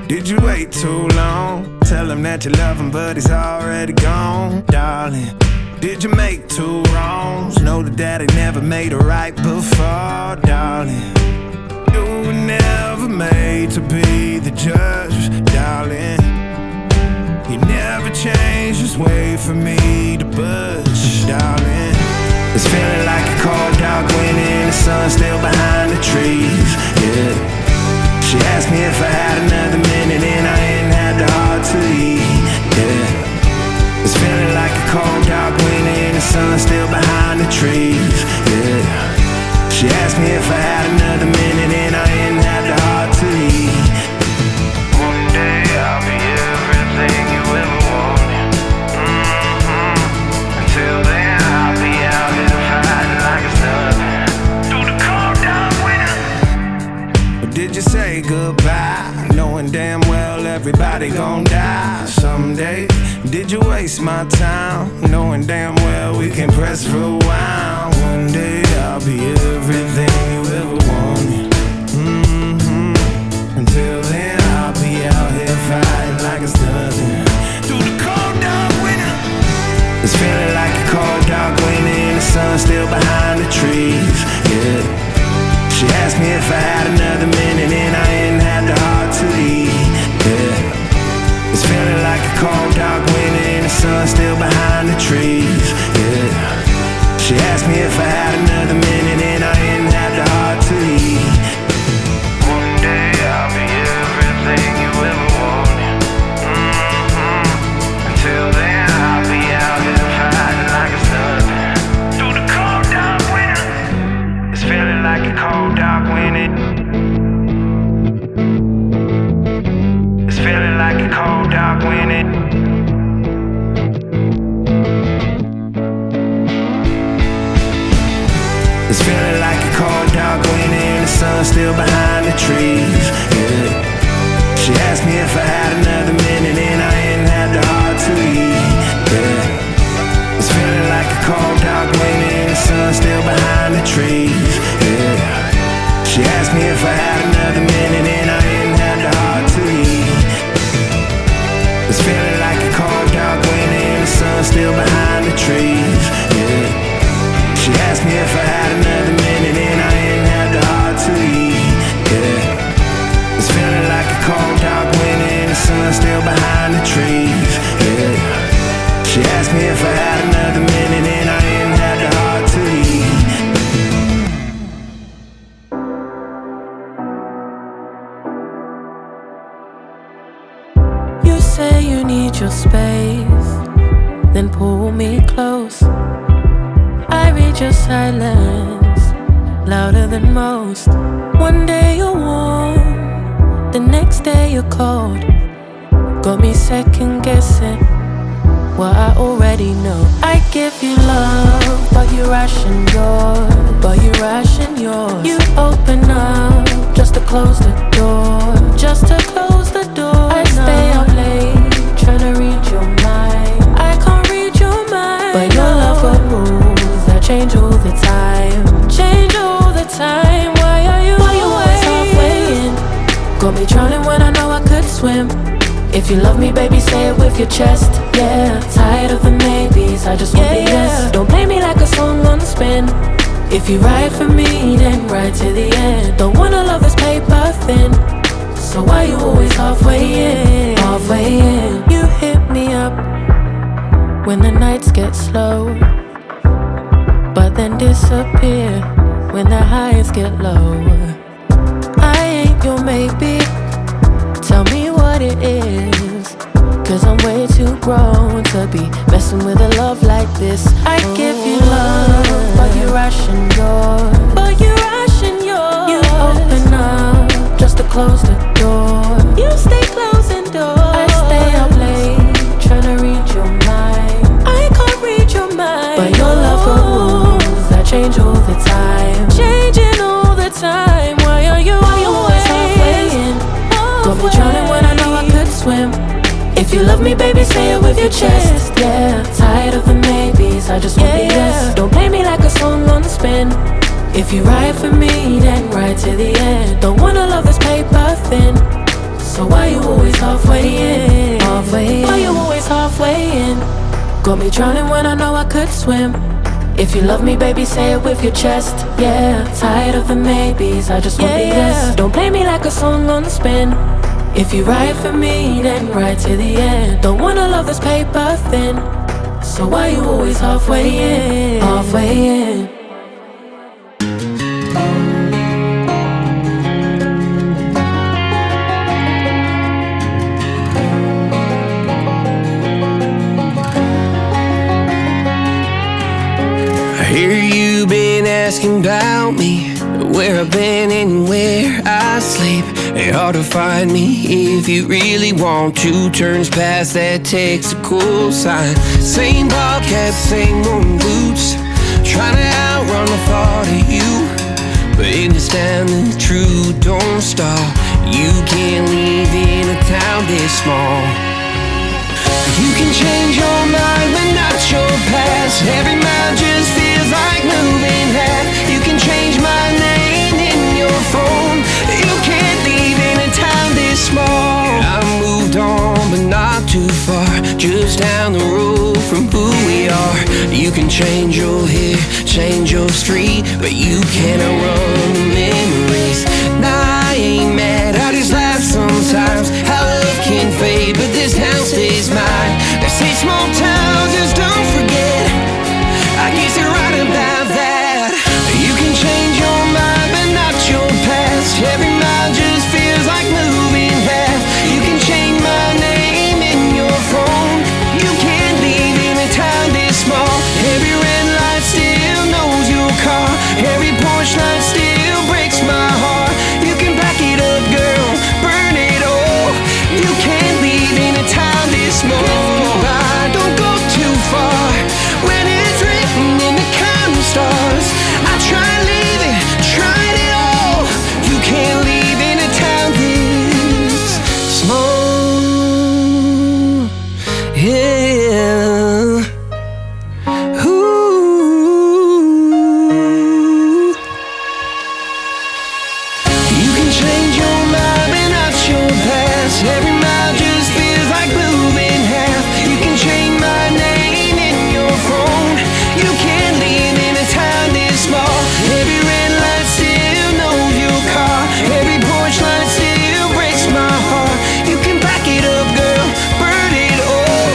Did you wait too long? Tell him that you love him, but he's already gone, darling. Did you make two wrongs? Know that daddy never made a right before, darling. You were never made to be the judge, darling. He never changed his way for me to budge, darling. It's feeling like a cold dark wind and the sun still behind the trees, yeah. She asked me if I had another minute and I ain't had the heart to eat, yeah. It's feeling like a cold dark wind and the sun still behind the trees, yeah. She asked me if I had another minute and I ain't had the heart to eat. One day I'll be everything you ever wanted. Until then I'll be out here fighting like it's nothing. Through the cold dark winter. Or did you say goodbye, knowing damn well everybody gon' die someday? Did you waste my time, knowing damn well we can press rewind? One day I'll be everything you ever wanted. Until then I'll be out here fighting like it's nothing. Through the cold dark winter. It's feeling like a cold dark winter and the sun still behind the trees, yeah. She asked me if I had another minute and I ain't had the heart to eat, yeah. It's feeling like a cold dark winter and the sun still behind the trees, yeah. She asked me if I had another minute and I ain't had the heart to eat. One day I'll be everything you ever wanted. Until then I'll be out here fighting like it's nothing. Through the cold dark winter. It's feeling like a cold dark winter. It's feeling like a cold dark winter. It's feeling like a cold dark winter and the sun still behind the trees, yeah. She asked me if I had another minute and I ain't had the heart to eat, yeah. It's feeling like a cold dark winter and the sun still behind the trees, yeah. She asked me if I had another minute and I ain't had the heart to eat. It's feeling like a cold dark winter and the sun still behind the trees, yeah. She asked me if I had another minute and I ain't had the heart to eat, yeah. It's feeling like a cold dark winter and the sun still behind the trees, yeah. She asked me if I had another minute and I ain't had the heart to eat. You say you need your space, then pull me close. I read your silence, louder than most. One day you're warm, the next day you're cold. Got me second guessing what I already know. I give you love, but you ration yours. You open up just to close the door. I stay up late, tryna read your mind. I can't read your mind, but your love got rules that change all the time. Why are you always halfway in? Got me drowning when I know I could swim. If you love me, baby, say it with your chest, yeah. Tired of the maybes, I just want the yes. Don't play me like a song on spin. If you ride for me, then ride to the end. Don't wanna love this paper thin. So why you always halfway in? You hit me up when the nights get slow, but then disappear when the highs get low. I ain't your maybe, tell me what it is, 'cause I'm way too grown to be messing with a love like this. I give you love, but you ration yours. You open up just to close the door. You stay closing doors. I stay up late, tryna read your mind. I can't read your mind, but your love got rules that change all the time. Changing all the time. Why are you always halfway in? Got me drowning when I know I could swim. If you love me, baby, say it with your chest. Yeah, tired of the maybes, I just want the yes. Don't play me like a song on the spin. If you ride for me, then ride to the end. Don't wanna love this paper thin. So why you always halfway in? Why you always halfway in? Got me drowning when I know I could swim. If you love me, baby, say it with your chest. Yeah, tired of the maybes, I just want the yes. Don't play me like a song on the spin. If you ride for me, then ride to the end. Don't wanna love this paper thin. So why you always halfway in? Halfway in. I hear you been asking about me, where I've been and where I sleep. It's hard to find me if you really want to. Turns past that takes a cool sign. Same bobcat, same moon boots, trying to outrun the thought of you. But in this town the truth don't stop. You can't live in a town this small. You can change your mind but not your past. Every mile just feels like moving half. You can change my name in your phone. You can't leave in a town this small. I moved on but not too far, just down the road from who we are. You can change your hair, change your street, but you cannot run the memories. Nah, I ain't mad, I just laugh sometimes. How love can fade, but this town stays mine. They say small towns just don't forget. I guess you're right about that. You can change your mind but not your past. Every mile just feels like moving half. You can change my name in your phone. You can't leave in a town this small. Every red light still knows your car. Every porch light still breaks my heart. You can back it up, girl, burn it all. You can't leave in a town this small. Don't go too far when it's written in the counting stars. I tried leaving, tried it all. You can't leave in a town this small. Yeah. Ooh. You can change your mind but not your past. Every mile just feels like moving half. You can change my name in your phone. You can't leave in a town this small. Every red light still knows your car. Every porch light still breaks my heart. You can back it up, girl, burn it all.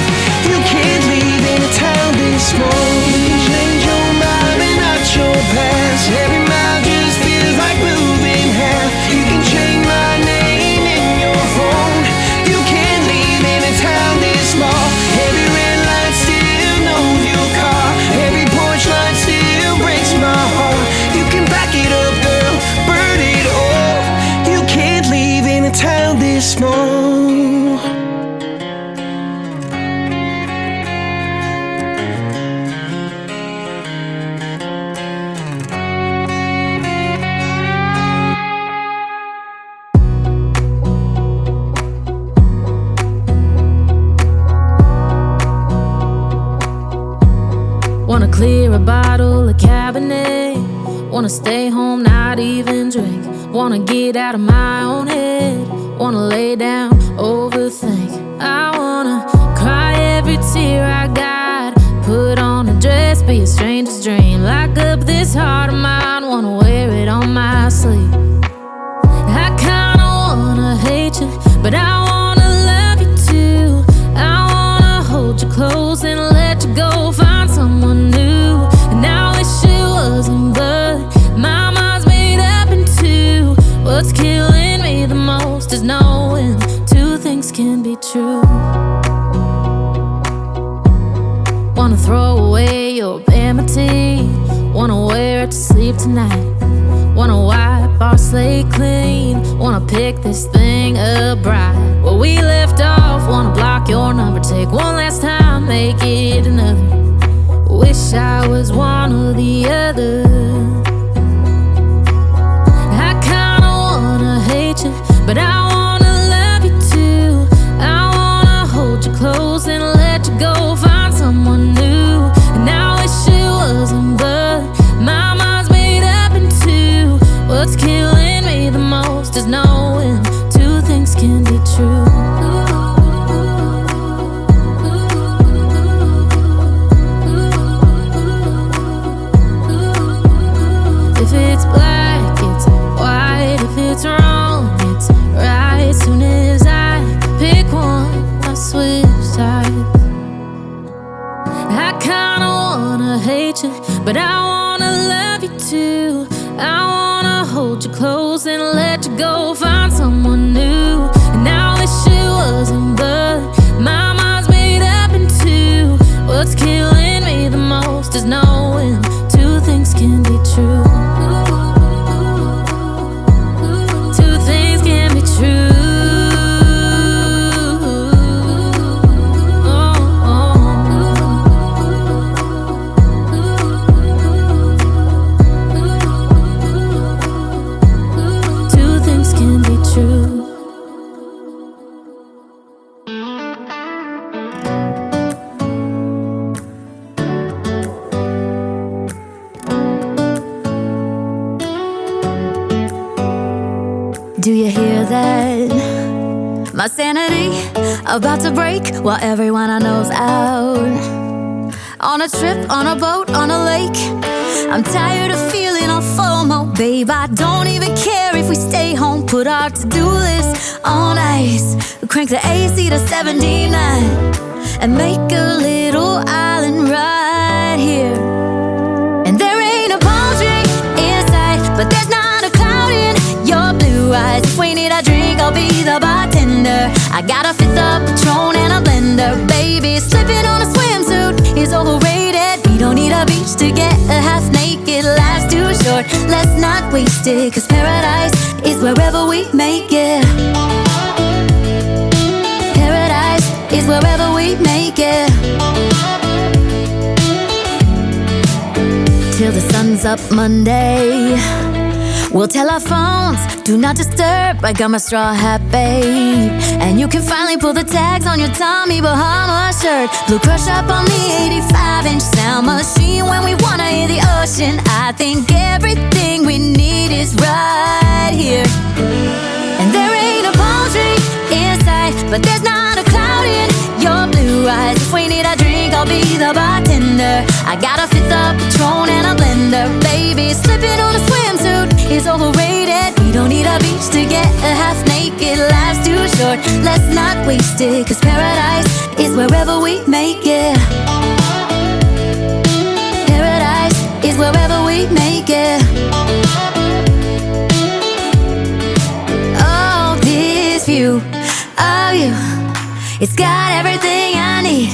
You can't leave in a town this small. You can change your mind but not your past. Every mile just feels like moving half. You can change my name in your phone. You can't leave in a town this small. Every red light still knows your car. Every porch light still breaks my heart. You can back it up, girl, burn it all. You can't leave in a town this small. Wanna clear a bottle of Cabernet. Wanna stay home, not even drink. Wanna get out of my own head. Wanna lay down, overthink. I wanna cry every tear I got. Put on a dress, be a stranger's dream. Lock up this heart of mine, wanna wear it on my sleeve. I kinda wanna hate you, but I wanna love you too. I wanna hold you close and let you go. Find someone new, and I wish it wasn't, but my mind's made up in two. What's killing me the most is knowing two things can be true. Wanna throw away your vanity. Wanna wear it to sleep tonight. Wanna wipe our slate clean. Wanna pick this thing up right where we left off. Wanna block your number, take one last time, make it another. Wish I was one or the other. I kinda wanna hate you, but I wanna love you too. I wanna hold you close If it's black, it's white. If it's wrong, it's right. Soon as I pick one, I switch sides. I kinda wanna hate you, but I wanna love you too. I wanna hold you close and let you go, find someone new. And I wish it wasn't, but my mind's made up in two. What's killing me the most is knowing two things can be true. Two things can be true. Do you hear that? My sanity about to break while everyone I know's out. On a trip, on a boat, on a lake. I'm tired of feeling all FOMO, babe. I don't even care if we stay home. Put our to-do list on ice. Crank the AC to 79 and make a little island right here. And there ain't a palm tree inside, but there's not a cloud in your blue eyes. If we need a drink, I'll be the bartender. I got a fifth of Patron and a blender. Baby, slipping on a swimsuit is overrated. We don't need a beach to get a half naked. Life's too short, let's not waste it. Cause paradise is wherever we make it. Paradise is wherever we make it. Till the sun's up Monday, we'll tell our phones, do not disturb. I got my straw hat, babe. And you can finally pull the tags on your Tommy Bahama shirt. Blue crush up on the 85-inch sound machine. When we wanna hear the ocean, I think everything we need is right here. And there ain't a palm tree inside, but there's not a cloud in your blue eyes. If we need a drink, I'll be the bartender. I got a fifth of Patron and a blender. Baby, slipping on a swimsuit is overrated. We don't need a beach to get a half naked. Life's too short, let's not waste it. Cause paradise is wherever we make it. Paradise is wherever we make it. Oh, this view of you, it's got everything I need.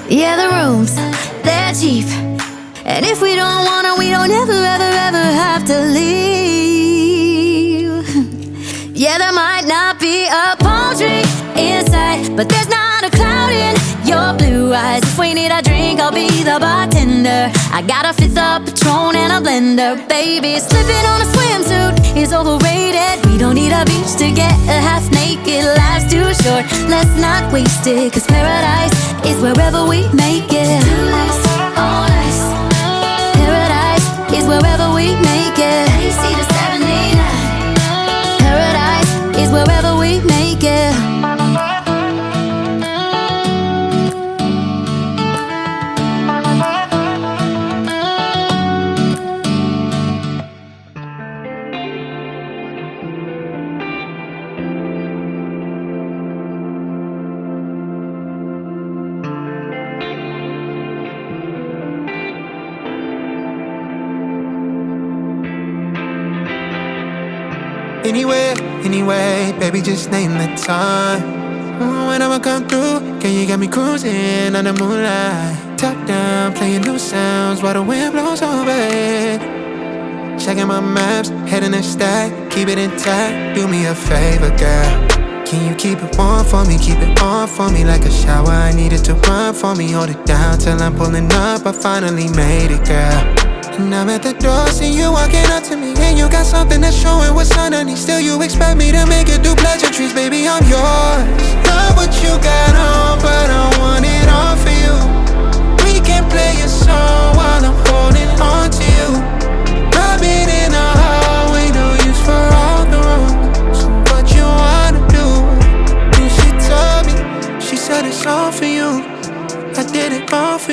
Yeah, the rooms, they're cheap. And if we don't wanna, we don't ever, ever, ever have to leave. Yeah, there might not be a palm tree inside, but there's not a cloud in your blue eyes. If we need a drink, I'll be the bartender. I got a fifth of Patron and a blender. Baby, slipping on a swimsuit is overrated. We don't need a beach to get a half naked. Life's too short, let's not waste it. Cause paradise is wherever we make it. All nice. Paradise is wherever we make it. AC to 79. Paradise is wherever we make it. Anyway, baby, just name the time. When I'ma come through, can you get me cruising under moonlight? Top down, playing new sounds while the wind blows over it. Checking my maps, heading a stack, keep it intact. Do me a favor, girl. Can you keep it warm for me, keep it on for me like a shower? I need it to run for me, hold it down till I'm pulling up. I finally made it, girl. And I'm at the door, see you walking up to me, and you got something that's showing what's underneath. Still you expect me to make it do pleasantries, baby, I'm yours. Love what you got on, but I want it all for you. We can play a song while I'm holding on to you. Rubbing in the hallway, no use for all the rooms. So what you wanna do? And she told me, she said it's all for you. I did it all for you.